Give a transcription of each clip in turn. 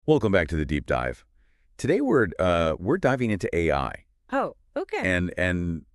Welcome back to the deep dive. Today we're diving into AI Oh, okay. and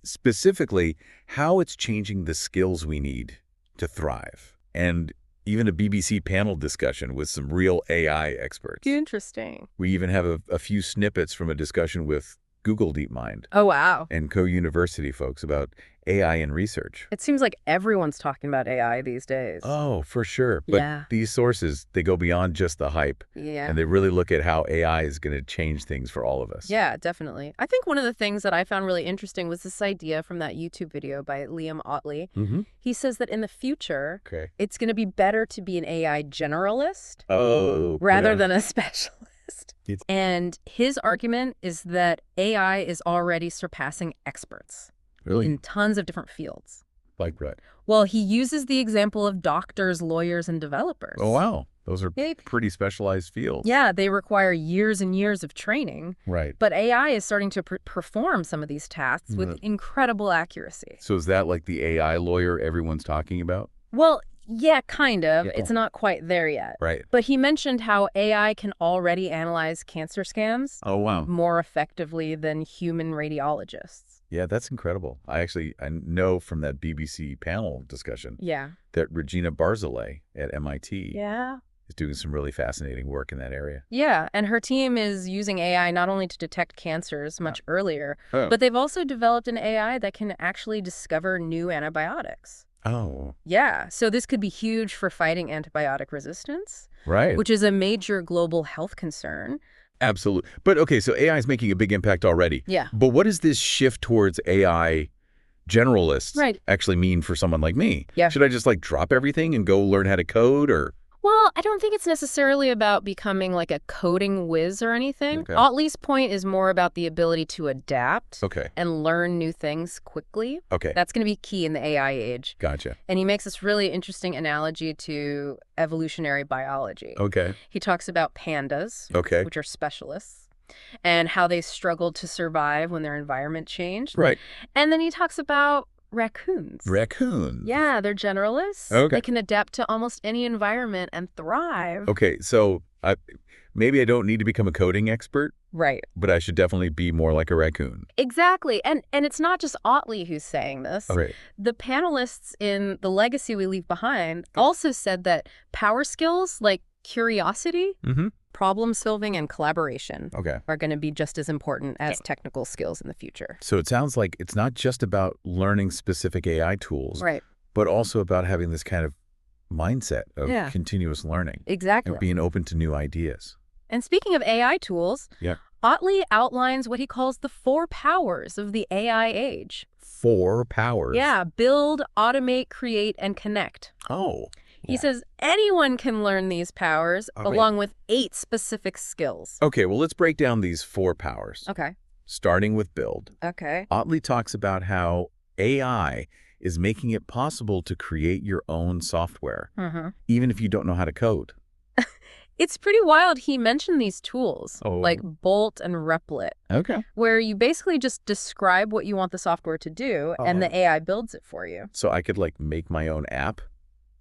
specifically how it's changing the skills we need to thrive, and even a BBC panel discussion with some real AI experts. Interesting. We even have a few snippets from a discussion with Google DeepMind Oh, wow. and Co-University folks about AI in research. It seems like everyone's talking about AI these days. Oh, for sure. But Yeah. these sources, they go beyond just the hype. Yeah. And they really look at how AI is going to change things for all of us. Yeah, definitely. I think one of the things that I found really interesting was this idea from that YouTube video by Liam Otley. Mm-hmm. He says that in the future, Okay. it's going to be better to be an AI generalist Oh. rather yeah. than a specialist. And his argument is that AI is already surpassing experts Really? in tons of different fields. Like what? Well, he uses the example of doctors, lawyers, and developers. Oh, wow. Those are Yeah. pretty specialized fields. Yeah, they require years and years of training, Right. but AI is starting to perform some of these tasks with incredible accuracy. So is that like the AI lawyer everyone's talking about? Well, yeah, kind of. Yeah. It's not quite there yet. Right. But he mentioned how AI can already analyze cancer scans Oh, wow. more effectively than human radiologists. Yeah, that's incredible. I know from that BBC panel discussion Yeah. that Regina Barzilay at MIT Yeah. is doing some really fascinating work in that area. Yeah, and her team is using AI not only to detect cancers much earlier, Oh. but they've also developed an AI that can actually discover new antibiotics. Oh, Yeah, so this could be huge for fighting antibiotic resistance, right. which is a major global health concern. Absolutely. But okay, so AI is making a big impact already. Yeah. But what does this shift towards AI generalists Right. actually mean for someone like me? Yeah. Should I just like drop everything and go learn how to code, or? Well, I don't think it's necessarily about becoming like a coding whiz or anything. Okay. Otley's point is more about the ability to adapt Okay. and learn new things quickly. Okay. That's going to be key in the AI age. Gotcha. And he makes this really interesting analogy to evolutionary biology. Okay. He talks about pandas, Okay. which are specialists, and how they struggled to survive when their environment changed. Right. And then he talks about raccoons. Raccoons. Yeah, they're generalists. Okay. They can adapt to almost any environment and thrive. Okay, so maybe I don't need to become a coding expert, Right. but I should definitely be more like a raccoon. Exactly. And it's not just Otley who's saying this. All right. The panelists in The Legacy We Leave Behind also said that power skills like curiosity, Mm-hmm. problem solving, and collaboration Okay. are going to be just as important as technical skills in the future. So it sounds like it's not just about learning specific AI tools, Right. but also about having this kind of mindset of Yeah. continuous learning Exactly. and being open to new ideas. And speaking of AI tools, Yeah. Otley outlines what he calls the 4 powers of the AI age. 4 powers. Yeah, build, automate, create, and connect. Oh. He says anyone can learn these powers Oh, wait. along with 8 specific skills. Okay, well, let's break down these 4 powers. Okay. Starting with build. Okay. Otley talks about how AI is making it possible to create your own software, Mm-hmm. even if you don't know how to code. It's pretty wild he mentioned these tools, Oh. like Bolt and Replit, Okay. where you basically just describe what you want the software to do, and the AI builds it for you. So I could like make my own app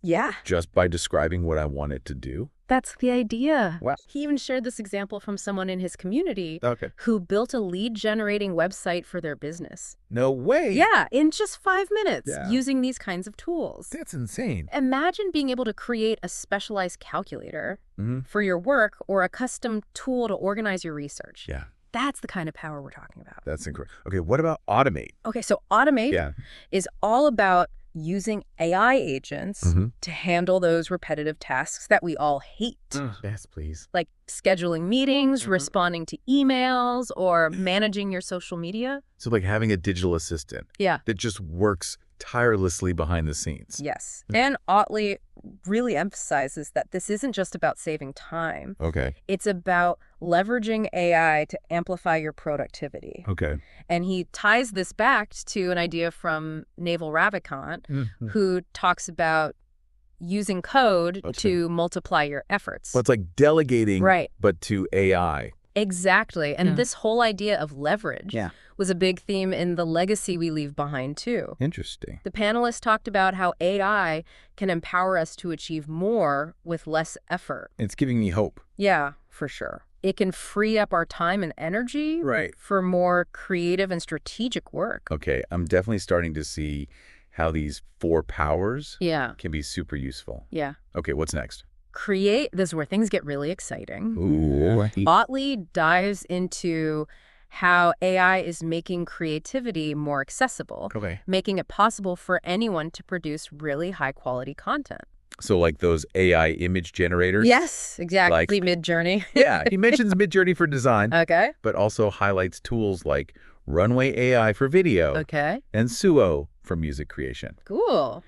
Yeah. just by describing what I want it to do? That's the idea. Wow. He even shared this example from someone in his community Okay. who built a lead-generating website for their business. No way. Yeah, in just 5 minutes, Yeah. using these kinds of tools. That's insane. Imagine being able to create a specialized calculator Mm-hmm. for your work or a custom tool to organize your research. Yeah, That's the kind of power we're talking about. that's incredible. Okay, what about automate? Okay, so Automate Yeah. is all about using AI agents Mhm. to handle those repetitive tasks that we all hate. Yes, please. Like scheduling meetings, Mhm. responding to emails, or managing your social media. So like having a digital assistant Yeah. that just works tirelessly behind the scenes. Yes. And Otley really emphasizes that this isn't just about saving time. Okay. It's about leveraging AI to amplify your productivity. Okay. And he ties this back to an idea from Naval Ravikant, Mhm. who talks about using code Okay. to multiply your efforts. Well, it's like delegating, Right. but to AI Exactly. And Yeah. this whole idea of leverage Yeah. was a big theme in The Legacy We Leave Behind, too. Interesting. The panelists talked about how AI can empower us to achieve more with less effort. It's giving me hope. Yeah, for sure. It can free up our time and energy Right. for more creative and strategic work. Okay, I'm definitely starting to see how these 4 powers Yeah, can be super useful. yeah. Okay, what's next? Create, this is where things get really exciting. Ooh. Otley dives into how AI is making creativity more accessible, Okay. making it possible for anyone to produce really high-quality content. So like those AI image generators? Yes, exactly. Like- Mid-Journey. Yeah, he mentions Midjourney for design, Okay, but also highlights tools like Runway AI for video okay. and Suo for music creation. Cool.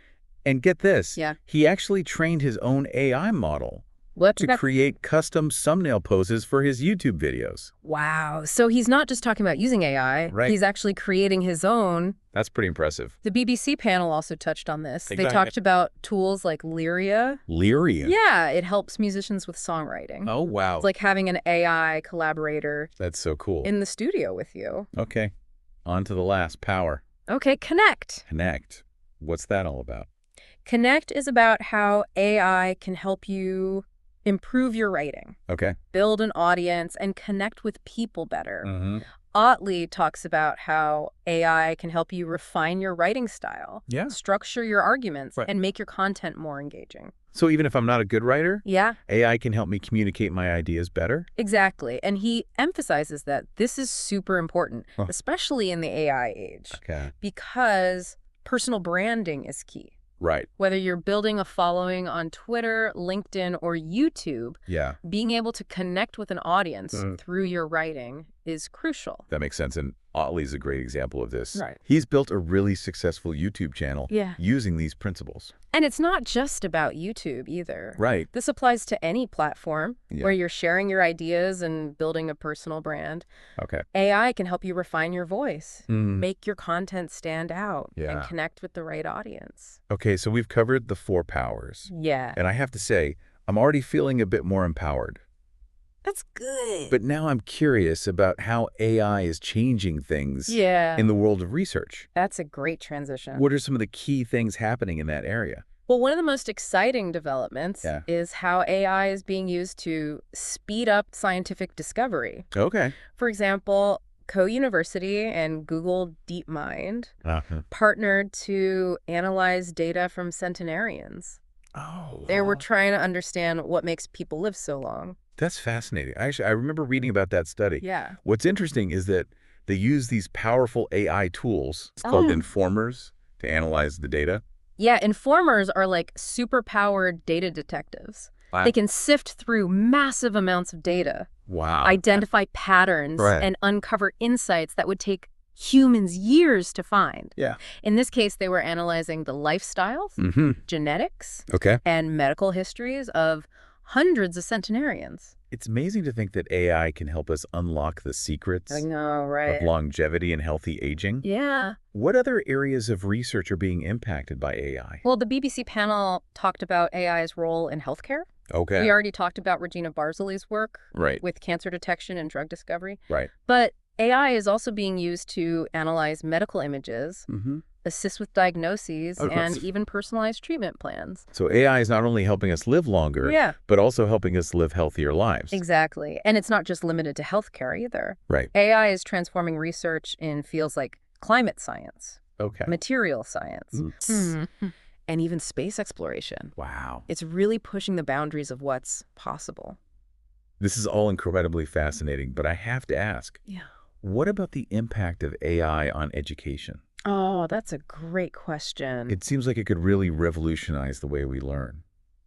And get this, Yeah. he actually trained his own AI model What? to create custom thumbnail poses for his YouTube videos. Wow. So he's not just talking about using AI. Right. He's actually creating his own. That's pretty impressive. The BBC panel also touched on this. They Exactly. talked about tools like Lyria. Lyria. Yeah, it helps musicians with songwriting. Oh, wow. It's like having an AI collaborator That's so cool. in the studio with you. Okay, on to the last, power. Okay, Connect. Connect. What's that all about? Connect is about how AI can help you improve your writing, Okay. build an audience, and connect with people better. Mm-hmm. Otley talks about how AI can help you refine your writing style, Yeah. structure your arguments, Right. and make your content more engaging. So even if I'm not a good writer, Yeah, AI can help me communicate my ideas better? exactly. And he emphasizes that this is super important, Huh. especially in the AI age, Okay. because personal branding is key. Right. Whether you're building a following on Twitter, LinkedIn, or YouTube, Yeah, being able to connect with an audience Mhm. through your writing is crucial. that makes sense. And Otley's a great example of this. Right. He's built a really successful YouTube channel Yeah. using these principles. And it's not just about YouTube either. Right. This applies to any platform Yeah. where you're sharing your ideas and building a personal brand. Okay. AI can help you refine your voice, Mm. make your content stand out, Yeah. and connect with the right audience. Okay, so we've covered the 4 powers. Yeah. And I have to say, I'm already feeling a bit more empowered. That's good. But now I'm curious about how AI is changing things yeah, in the world of research. that's a great transition. What are some of the key things happening in that area? Well, one of the most exciting developments Yeah. is how AI is being used to speed up scientific discovery. Okay. For example, Co-University and Google DeepMind Uh-huh. partnered to analyze data from centenarians. Oh, They were trying to understand what makes people live so long. that's fascinating. Actually, I remember reading about that study. Yeah. What's interesting is that they use these powerful AI tools. It's called Oh. informers to analyze the data. Yeah, informers are like super-powered data detectives. Wow. They can sift through massive amounts of data, Wow. identify patterns, Right. and uncover insights that would take humans years to find. Yeah. In this case, they were analyzing the lifestyles, Mm-hmm. genetics, Okay. and medical histories of hundreds of centenarians. It's amazing to think that AI can help us unlock the secrets I know, of right? longevity and healthy aging. Yeah. What other areas of research are being impacted by AI? Well, the BBC panel talked about AI's role in healthcare. Okay. We already talked about Regina Barzili's work Right. with cancer detection and drug discovery. Right. But AI is also being used to analyze medical images, Mm-hmm. assist with diagnoses, Of course. and even personalized treatment plans. So AI is not only helping us live longer, Yeah, but also helping us live healthier lives. exactly. And it's not just limited to healthcare either. Right. AI is transforming research in fields like climate science, Okay. material science, Mm. and even space exploration. Wow. It's really pushing the boundaries of what's possible. This is all incredibly fascinating, but I have to ask, Yeah. what about the impact of AI on education? Oh, that's a great question. It seems like it could really revolutionize the way we learn.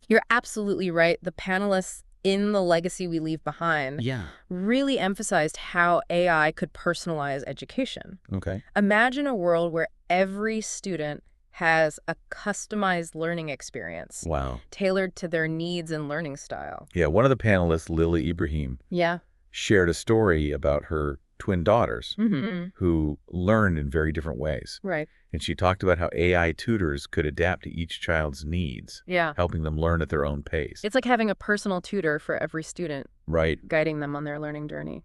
You're absolutely right. The panelists in The Legacy We Leave Behind Yeah. really emphasized how AI could personalize education. Okay. Imagine a world where every student has a customized learning experience Wow. tailored to their needs and learning style. Yeah, one of the panelists, Lily Ibrahim, Yeah. shared a story about her twin daughters Mm-hmm. who learned in very different ways. Right. And she talked about how AI tutors could adapt to each child's needs, Yeah. helping them learn at their own pace. It's like having a personal tutor for every student, Right. guiding them on their learning journey.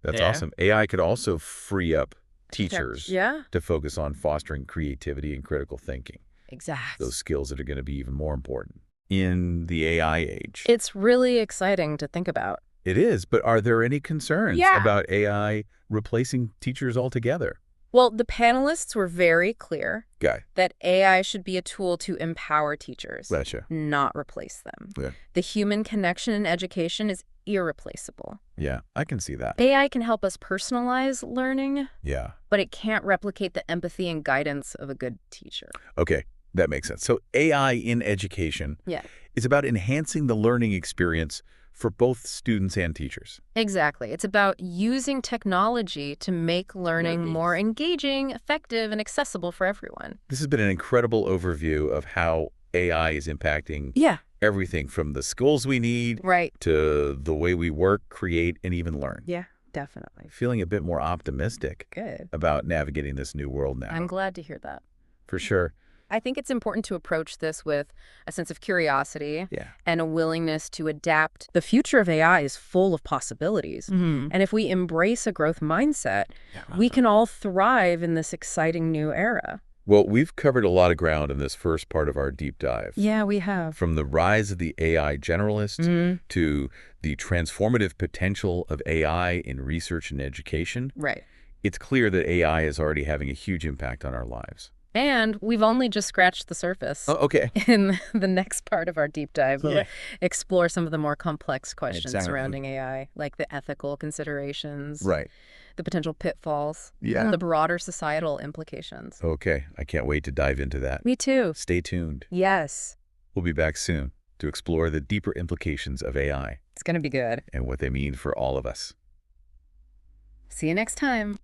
That's Yeah. awesome. AI could also free up teachers Yeah, to focus on fostering creativity and critical thinking, exactly. those skills that are going to be even more important in the AI age. It's really exciting to think about. It is, but are there any concerns Yeah. about AI replacing teachers altogether? Well, the panelists were very clear Guy. that AI should be a tool to empower teachers, Gotcha. not replace them. Yeah. The human connection in education is irreplaceable. Yeah, I can see that. AI can help us personalize learning, Yeah. but it can't replicate the empathy and guidance of a good teacher. Okay, that makes sense. So AI in education Yeah. is about enhancing the learning experience for both students and teachers. Exactly. It's about using technology to make learning more engaging, effective, and accessible for everyone. This has been an incredible overview of how AI is impacting Yeah. everything from the skills we need Right. to the way we work, create, and even learn. Yeah, definitely. Feeling a bit more optimistic Good. about navigating this new world now. I'm glad to hear that. For sure. I think it's important to approach this with a sense of curiosity Yeah. and a willingness to adapt. The future of AI is full of possibilities. And if we embrace a growth mindset, we can all thrive in this exciting new era. Well, we've covered a lot of ground in this first part of our deep dive. Yeah, we have. From the rise of the AI generalist to the transformative potential of AI in research and education, Right. it's clear that AI is already having a huge impact on our lives. And we've only just scratched the surface. Oh, okay. In the next part of our deep dive, we'll Yeah. explore some of the more complex questions Exactly. surrounding AI, like the ethical considerations, Right. the potential pitfalls, Yeah. and the broader societal implications. Okay. I can't wait to dive into that. Me too. Stay tuned. Yes. We'll be back soon to explore the deeper implications of AI It's going to be good. and what they mean for all of us. See you next time.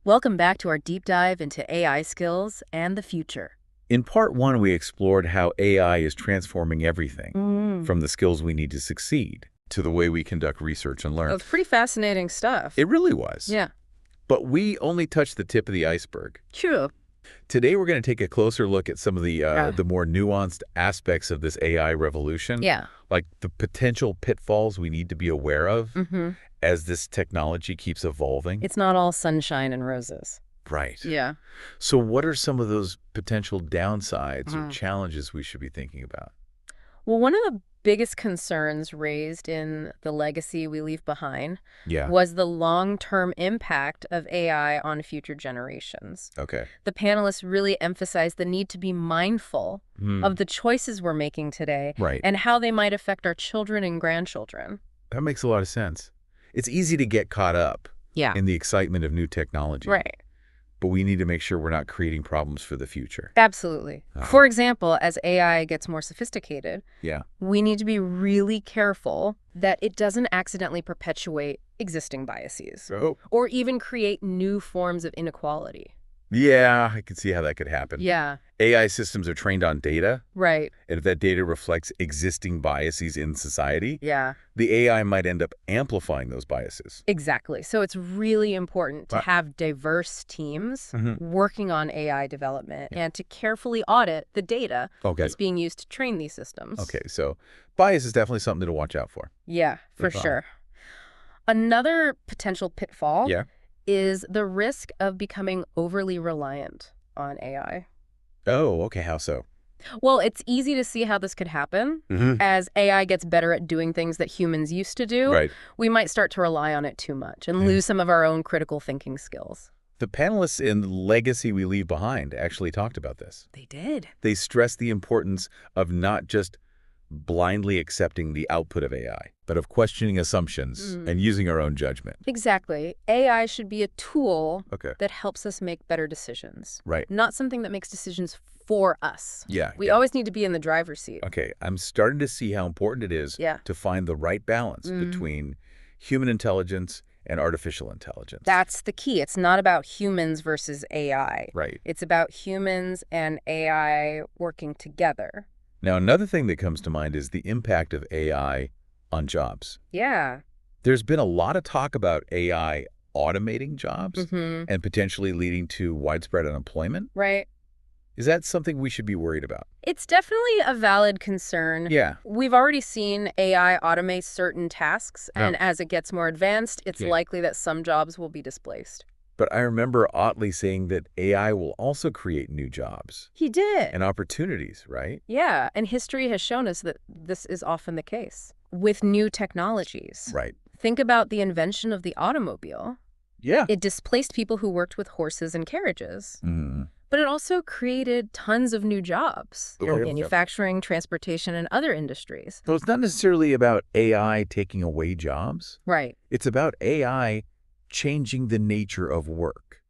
Welcome back to our deep dive into AI skills and the future. In part one, we explored how AI is transforming everything from the skills we need to succeed to the way we conduct research and learn. It's pretty fascinating stuff. It really was. Yeah. But we only touched the tip of the iceberg. True. Today, we're going to take a closer look at some of the more nuanced aspects of this AI revolution. Yeah. Like the potential pitfalls we need to be aware of Mm-hmm. as this technology keeps evolving. It's not all sunshine and roses. Right. Yeah. So what are some of those potential downsides or Mhm. challenges we should be thinking about? Well, one of the biggest concerns raised in the legacy we leave behind Yeah. was the long-term impact of AI on future generations. Okay. The panelists really emphasized the need to be mindful Hmm. of the choices we're making today Right. and how they might affect our children and grandchildren. That makes a lot of sense. It's easy to get caught up Yeah. in the excitement of new technology. Right. But we need to make sure we're not creating problems for the future. Absolutely. Uh-huh. For example, as AI gets more sophisticated, Yeah. we need to be really careful that it doesn't accidentally perpetuate existing biases Oh. or even create new forms of inequality. Yeah, I can see how that could happen. Yeah, AI systems are trained on data, right. and if that data reflects existing biases in society, Yeah, the AI might end up amplifying those biases. exactly. So it's really important to Right. have diverse teams Mhm. working on AI development and to carefully audit the data Okay. that's being used to train these systems. Okay, so bias is definitely something to watch out for. Yeah, for Good thought. sure. Another potential pitfall Yeah. is the risk of becoming overly reliant on AI. Oh, okay, how so? Well, it's easy to see how this could happen. Mm-hmm. As AI gets better at doing things that humans used to do, Right. we might start to rely on it too much and Yeah. lose some of our own critical thinking skills. The panelists in Legacy We Leave Behind actually talked about this. They did. They stressed the importance of not just blindly accepting the output of AI, but of questioning assumptions and using our own judgment. Exactly. AI should be a tool Okay. that helps us make better decisions, Right. not something that makes decisions for us. Yeah. We yeah. always need to be in the driver's seat. Okay, I'm starting to see how important it is Yeah. to find the right balance between human intelligence and artificial intelligence. That's the key. It's not about humans versus AI. right. It's about humans and AI working together. Now, another thing that comes to mind is the impact of AI on jobs. Yeah. There's been a lot of talk about AI automating jobs Mm-hmm. and potentially leading to widespread unemployment. Right. Is that something we should be worried about? It's definitely a valid concern. Yeah. We've already seen AI automate certain tasks, and as it gets more advanced, it's likely that some jobs will be displaced. But I remember Otley saying that AI will also create new jobs. He did. And opportunities, right? Yeah, and history has shown us that this is often the case. With new technologies. Right. Think about the invention of the automobile. Yeah. It displaced people who worked with horses and carriages. Mm-hmm. But it also created tons of new jobs. Manufacturing, transportation, and other industries. So it's not necessarily about AI taking away jobs. Right. It's about AI changing the nature of work.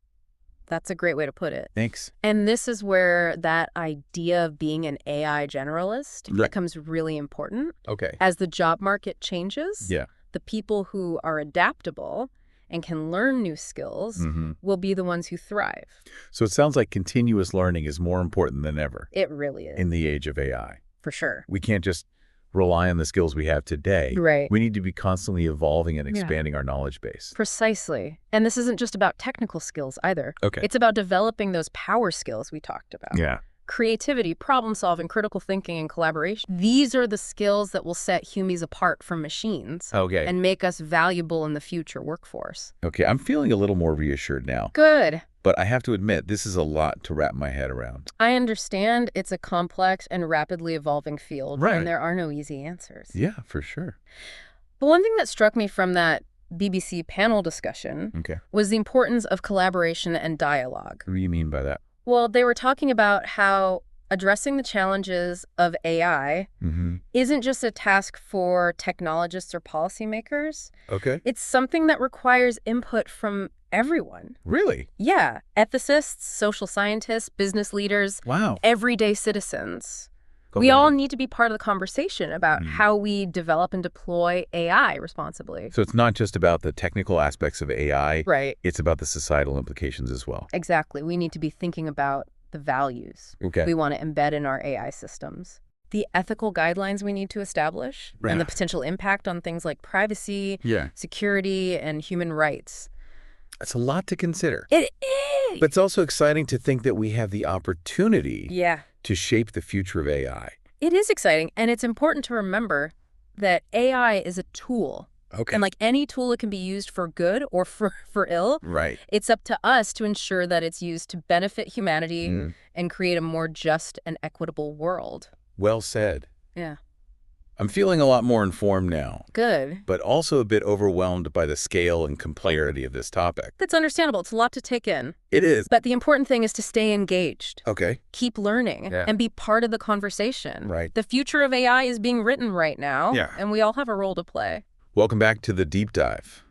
That's a great way to put it. Thanks. And this is where that idea of being an AI generalist becomes really important. Okay. As the job market changes, Yeah. the people who are adaptable and can learn new skills will be the ones who thrive. So it sounds like continuous learning is more important than ever. It really is. In the age of AI. For sure. We can't just rely on the skills we have today. Right. We need to be constantly evolving and expanding our knowledge base. Precisely. And this isn't just about technical skills either. Okay. It's about developing those power skills we talked about. Yeah. Creativity, problem solving, critical thinking, and collaboration. These are the skills that will set humans apart from machines Okay. and make us valuable in the future workforce. Okay, I'm feeling a little more reassured now. Good. But I have to admit, this is a lot to wrap my head around. I understand it's a complex and rapidly evolving field, Right. and there are no easy answers. Yeah, for sure. But one thing that struck me from that BBC panel discussion was the importance of collaboration and dialogue. What do you mean by that? Well, they were talking about how addressing the challenges of AI isn't just a task for technologists or policymakers. Okay. It's something that requires input from everyone. Really? Yeah. Ethicists, social scientists, business leaders, Wow. everyday citizens. We all need to be part of the conversation about how we develop and deploy AI responsibly. So it's not just about the technical aspects of AI. Right. It's about the societal implications as well. Exactly. We need to be thinking about the values we want to embed in our AI systems. The ethical guidelines we need to establish and the potential impact on things like privacy, security, and human rights. It's a lot to consider. It is. But it's also exciting to think that we have the opportunity to shape the future of AI. It is exciting, and it's important to remember that AI is a tool. Okay. And like any tool, it can be used for good or for ill. Right. It's up to us to ensure that it's used to benefit humanity and create a more just and equitable world. Well said. Yeah. I'm feeling a lot more informed now, Good. but also a bit overwhelmed by the scale and complexity of this topic. That's understandable. It's a lot to take in. It is. But the important thing is to stay engaged. Okay. Keep learning and be part of the conversation. Right. The future of AI is being written right now, and we all have a role to play. Welcome back to the deep dive.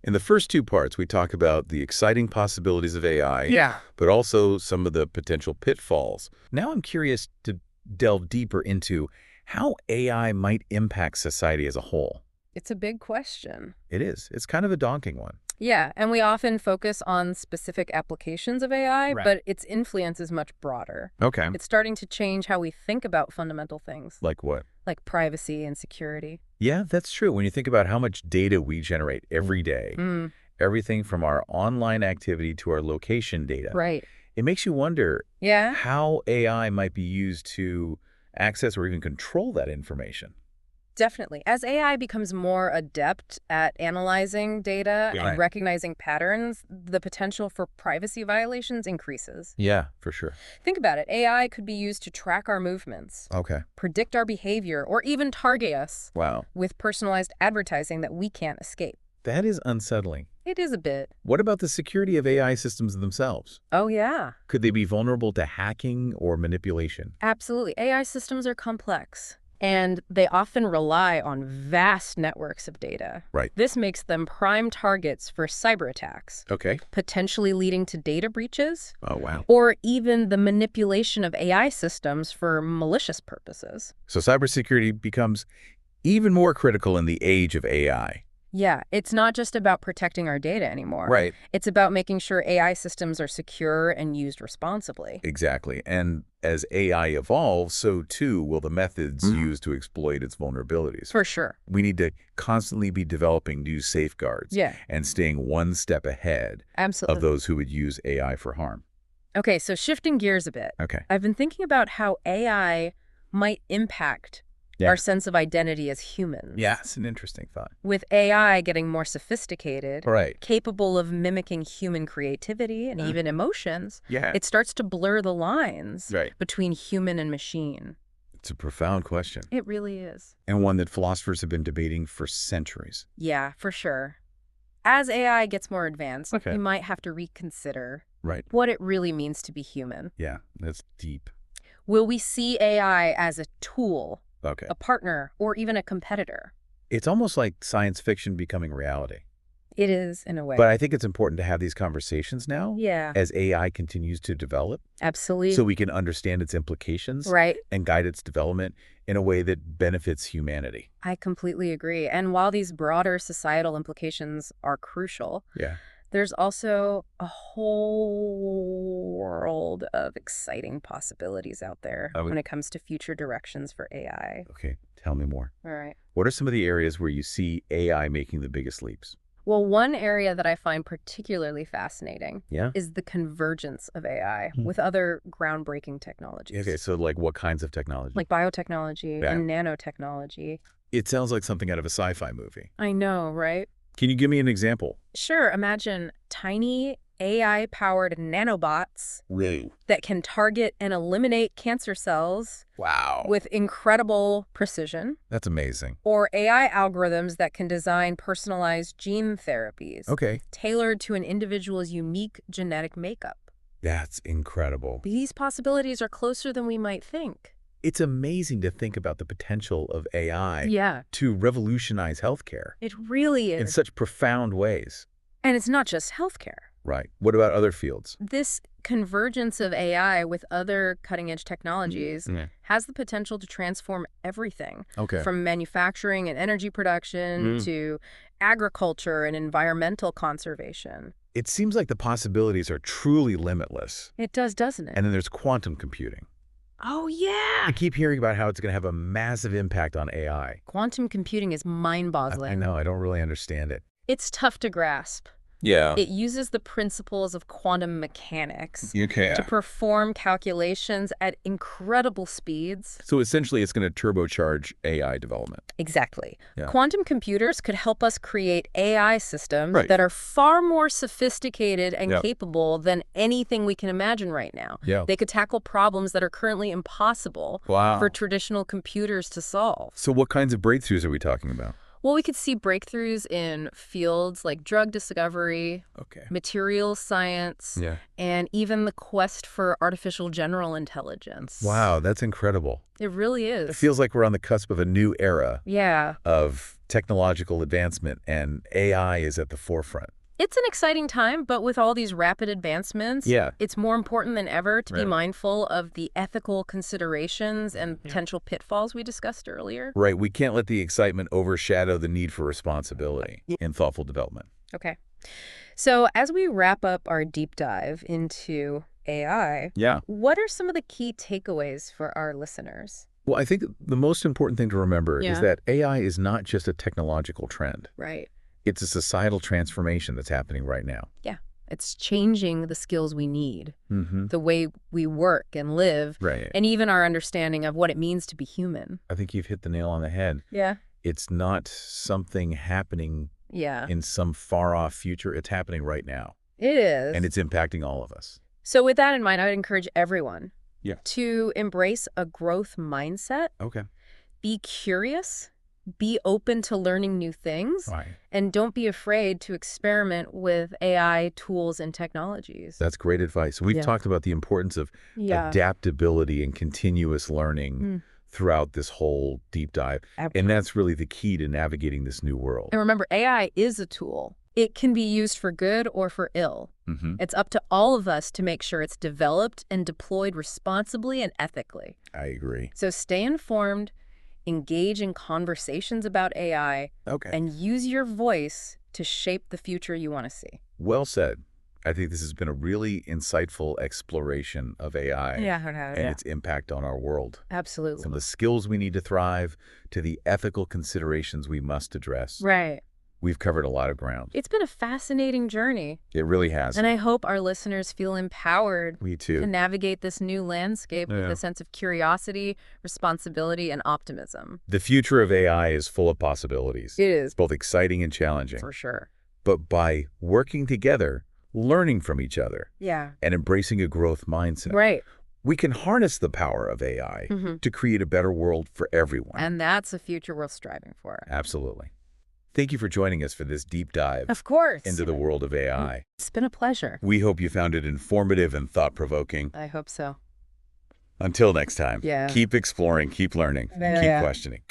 In the first two parts, we talk about the exciting possibilities of AI, but also some of the potential pitfalls. Now I'm curious to delve deeper into how AI might impact society as a whole. It's a big question. It is. It's kind of a daunting one. Yeah, and we often focus on specific applications of AI, but its influence is much broader. Okay. It's starting to change how we think about fundamental things, Like what? like privacy and security. Yeah, that's true. When you think about how much data we generate every day, everything from our online activity to our location data, Right. it makes you wonder Yeah. how AI might be used to access or even control that information. Definitely. As AI becomes more adept at analyzing data and recognizing patterns, the potential for privacy violations increases. Yeah, for sure. Think about it. AI could be used to track our movements, Okay. predict our behavior, or even target us Wow. with personalized advertising that we can't escape. That is unsettling. It is a bit. What about the security of AI systems themselves? Oh, yeah. Could they be vulnerable to hacking or manipulation? Absolutely. AI systems are complex, and they often rely on vast networks of data. Right. This makes them prime targets for cyber attacks, Okay. potentially leading to data breaches, Oh, wow. or even the manipulation of AI systems for malicious purposes. So cybersecurity becomes even more critical in the age of AI. Yeah, it's not just about protecting our data anymore. Right. It's about making sure AI systems are secure and used responsibly. Exactly. And as AI evolves, so too will the methods used to exploit its vulnerabilities. For sure. We need to constantly be developing new safeguards Yeah. and staying one step ahead Absolutely. of those who would use AI for harm. Okay, so shifting gears a bit. Okay. I've been thinking about how AI might impact our sense of identity as humans. Yeah, it's an interesting thought. With AI getting more sophisticated, Right. capable of mimicking human creativity and even emotions, it starts to blur the lines between human and machine. It's a profound question. It really is. And one that philosophers have been debating for centuries. Yeah, for sure. As AI gets more advanced, we might have to reconsider what it really means to be human. Yeah, that's deep. Will we see AI as a tool, a partner, or even a competitor? It's almost like science fiction becoming reality. It is, in a way. But I think it's important to have these conversations now as AI continues to develop. Absolutely. So we can understand its implications and guide its development in a way that benefits humanity. I completely agree. And while these broader societal implications are crucial, there's also a whole world of exciting possibilities out there when it comes to future directions for AI. Okay, tell me more. All right. What are some of the areas where you see AI making the biggest leaps? Well, one area that I find particularly fascinating is the convergence of AI with other groundbreaking technologies. Okay, so like what kinds of technology? Like biotechnology and nanotechnology. It sounds like something out of a sci-fi movie. I know, right? Can you give me an example? Sure. Imagine tiny AI-powered nanobots that can target and eliminate cancer cells with incredible precision. That's amazing. Or AI algorithms that can design personalized gene therapies tailored to an individual's unique genetic makeup. That's incredible. These possibilities are closer than we might think. It's amazing to think about the potential of AI to revolutionize healthcare. It really is. In such profound ways. And it's not just healthcare. Right. What about other fields? This convergence of AI with other cutting-edge technologies has the potential to transform everything. From manufacturing and energy production to agriculture and environmental conservation. It seems like the possibilities are truly limitless. It does, doesn't it? And then there's quantum computing. Oh, yeah. I keep hearing about how it's going to have a massive impact on AI. Quantum computing is mind-boggling. I know. I don't really understand it. It's tough to grasp. Yeah. It uses the principles of quantum mechanics to perform calculations at incredible speeds. So essentially, it's going to turbocharge AI development. Exactly. Quantum computers could help us create AI systems that are far more sophisticated and capable than anything we can imagine right now. They could tackle problems that are currently impossible for traditional computers to solve. So what kinds of breakthroughs are we talking about? Well, we could see breakthroughs in fields like drug discovery, materials science, and even the quest for artificial general intelligence. Wow, that's incredible. It really is. It feels like we're on the cusp of a new era of technological advancement, and AI is at the forefront. It's an exciting time, but with all these rapid advancements, it's more important than ever to be mindful of the ethical considerations and potential pitfalls we discussed earlier. Right. We can't let the excitement overshadow the need for responsibility in thoughtful development. Okay. So as we wrap up our deep dive into AI, what are some of the key takeaways for our listeners? Well, I think the most important thing to remember is that AI is not just a technological trend. Right. It's a societal transformation that's happening right now. Yeah. It's changing the skills we need, the way we work and live, and even our understanding of what it means to be human. I think you've hit the nail on the head. Yeah. It's not something happening in some far-off future. It's happening right now. It is. And it's impacting all of us. So with that in mind, I would encourage everyone to embrace a growth mindset. Be curious. Be open to learning new things, and don't be afraid to experiment with AI tools and technologies. That's great advice. We've talked about the importance of adaptability and continuous learning throughout this whole deep dive. And that's really the key to navigating this new world. And remember, AI is a tool. It can be used for good or for ill. It's up to all of us to make sure it's developed and deployed responsibly and ethically. I agree. So stay informed. Engage in conversations about AI, and use your voice to shape the future you want to see. Well said. I think this has been a really insightful exploration of AI and its impact on our world. Absolutely. From the skills we need to thrive to the ethical considerations we must address. Right. We've covered a lot of ground. It's been a fascinating journey. It really has. And I hope our listeners feel empowered Me too. to navigate this new landscape with a sense of curiosity, responsibility, and optimism. The future of AI is full of possibilities. It is. Both exciting and challenging. For sure. But by working together, learning from each other, and embracing a growth mindset, we can harness the power of AI to create a better world for everyone. And that's a future worth striving for. Absolutely. Thank you for joining us for this deep dive into the world of AI. It's been a pleasure. We hope you found it informative and thought-provoking. I hope so. Until next time, keep exploring, keep learning, keep questioning.